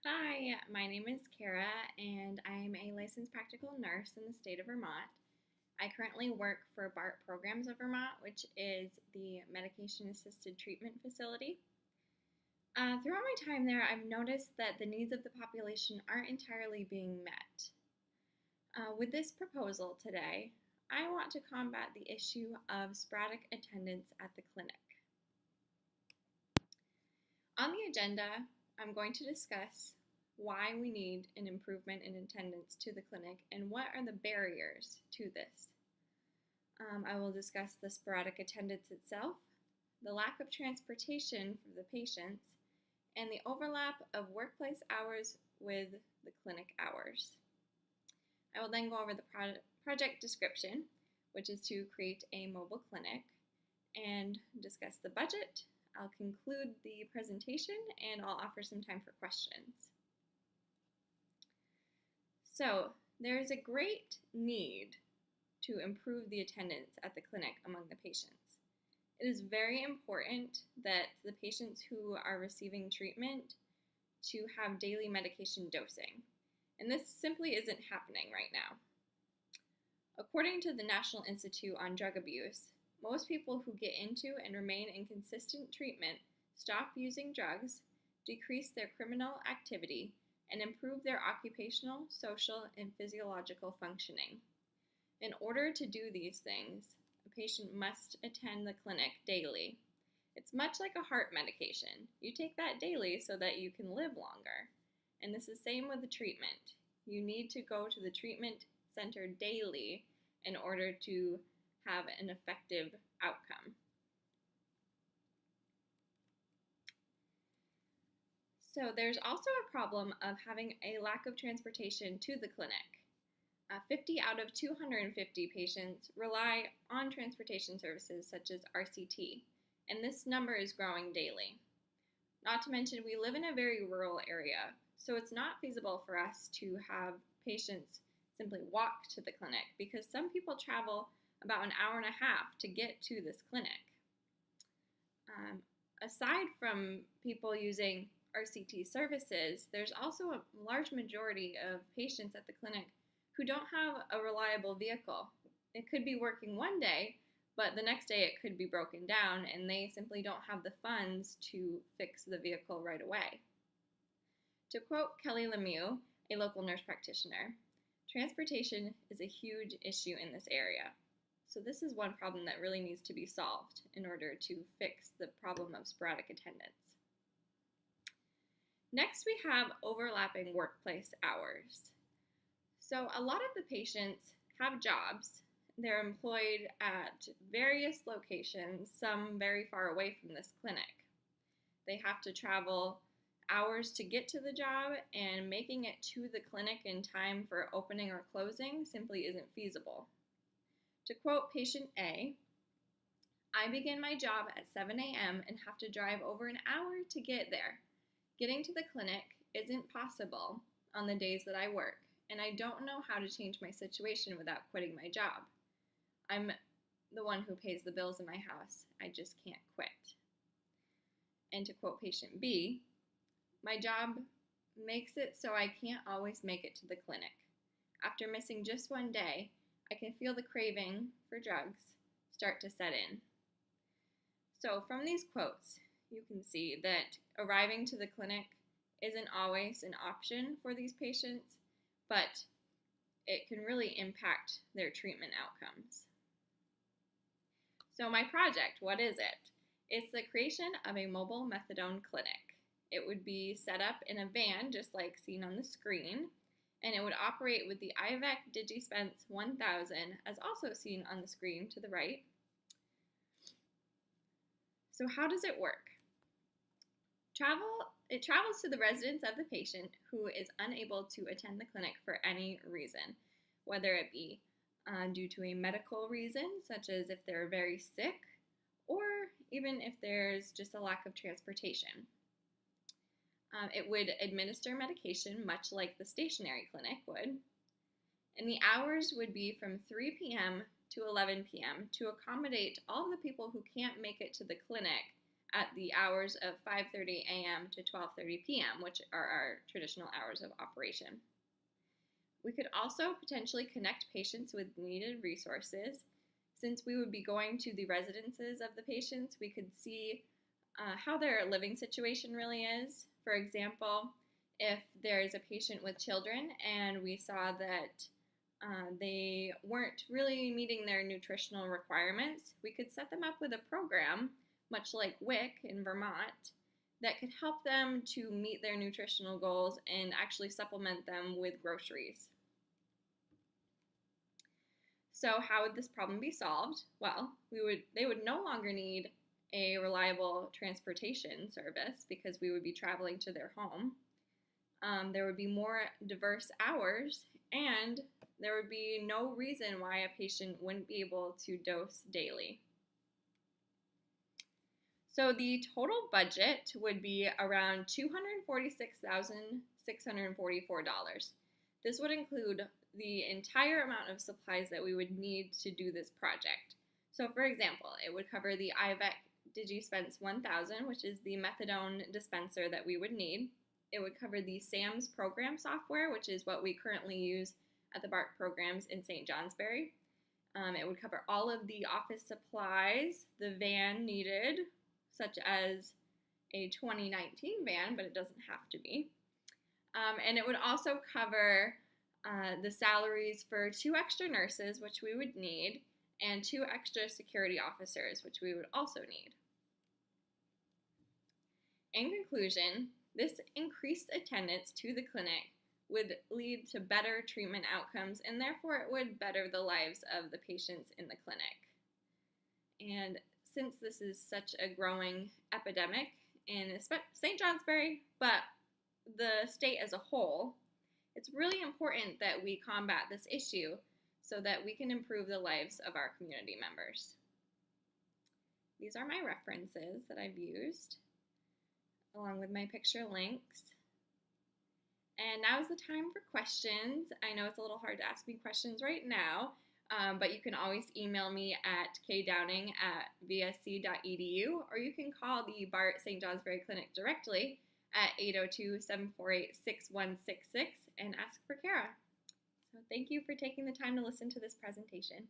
Hi, my name is Kara, and I'm a licensed practical nurse in the state of Vermont. I currently work for BART Programs of Vermont, which is the Medication Assisted Treatment Facility. Throughout my time there, I've noticed that the needs of the population aren't entirely being met. With this proposal today, I want to combat the issue of sporadic attendance at the clinic. On the agenda, I'm going to discuss why we need an improvement in attendance to the clinic and what are the barriers to this. I will discuss the sporadic attendance itself, the lack of transportation for the patients, and the overlap of workplace hours with the clinic hours. I will then go over the project description, which is to create a mobile clinic, and discuss the budget. I'll conclude the presentation and I'll offer some time for questions. So, there is a great need to improve the attendance at the clinic among the patients. It is very important that the patients who are receiving treatment to have daily medication dosing, and this simply isn't happening right now. According to the National Institute on Drug Abuse, most people who get into and remain in consistent treatment stop using drugs, decrease their criminal activity, and improve their occupational, social, and physiological functioning. In order to do these things, a patient must attend the clinic daily. It's much like a heart medication. You take that daily so that you can live longer. And this is the same with the treatment. You need to go to the treatment center daily in order to have an effective outcome. So there's also a problem of having a lack of transportation to the clinic. 50 out of 250 patients rely on transportation services such as RCT, and this number is growing daily. Not to mention, we live in a very rural area, so it's not feasible for us to have patients simply walk to the clinic because some people travel about an hour and a half to get to this clinic. Aside from people using RCT services, there's also a large majority of patients at the clinic who don't have a reliable vehicle. It could be working one day, but the next day it could be broken down and they simply don't have the funds to fix the vehicle right away. To quote Kelly Lemieux, a local nurse practitioner, transportation is a huge issue in this area. So this is one problem that really needs to be solved in order to fix the problem of sporadic attendance. Next, we have overlapping workplace hours. So a lot of the patients have jobs. They're employed at various locations, some very far away from this clinic. They have to travel hours to get to the job, and making it to the clinic in time for opening or closing simply isn't feasible. To quote patient A, "I begin my job at 7 a.m. and have to drive over an hour to get there. Getting to the clinic isn't possible on the days that I work, and I don't know how to change my situation without quitting my job. I'm the one who pays the bills in my house. I just can't quit." And to quote patient B, "My job makes it so I can't always make it to the clinic. After missing just one day, I can feel the craving for drugs start to set in." So from these quotes, you can see that arriving to the clinic isn't always an option for these patients, but it can really impact their treatment outcomes. So my project, what is it? It's the creation of a mobile methadone clinic. It would be set up in a van, just like seen on the screen, and it would operate with the IVEC DigiSpense 1000, as also seen on the screen to the right. So how does it work? It travels to the residence of the patient who is unable to attend the clinic for any reason, whether it be due to a medical reason, such as if they're very sick, or even if there's just a lack of transportation. It would administer medication much like the stationary clinic would, and the hours would be from 3 p.m. to 11 p.m. to accommodate all of the people who can't make it to the clinic at the hours of 5:30 a.m. to 12:30 p.m., which are our traditional hours of operation. We could also potentially connect patients with needed resources. Since we would be going to the residences of the patients, we could see how their living situation really is. For example, if there is a patient with children and we saw that they weren't really meeting their nutritional requirements, we could set them up with a program, much like WIC in Vermont, that could help them to meet their nutritional goals and actually supplement them with groceries. So how would this problem be solved? Well, they would no longer need a reliable transportation service because we would be traveling to their home. There would be more diverse hours, and there would be no reason why a patient wouldn't be able to dose daily. So the total budget would be around $246,644. This would include the entire amount of supplies that we would need to do this project. So for example, it would cover the IVEC DigiSpense 1000, which is the methadone dispenser that we would need. It would cover the SAMS program software, which is what we currently use at the BARC programs in St. Johnsbury. It would cover all of the office supplies, the van needed, such as a 2019 van, but it doesn't have to be. And it would also cover the salaries for 2 extra nurses, which we would need, and 2 extra security officers, which we would also need. In conclusion, this increased attendance to the clinic would lead to better treatment outcomes, and therefore it would better the lives of the patients in the clinic. And since this is such a growing epidemic in St. Johnsbury, but the state as a whole, it's really important that we combat this issue so that we can improve the lives of our community members. These are my references that I've used, along with my picture links. And now is the time for questions. I know it's a little hard to ask me questions right now, but you can always email me at kdowning@vsc.edu, or you can call the BART St. Johnsbury Clinic directly at 802-748-6166 and ask for Kara. So thank you for taking the time to listen to this presentation.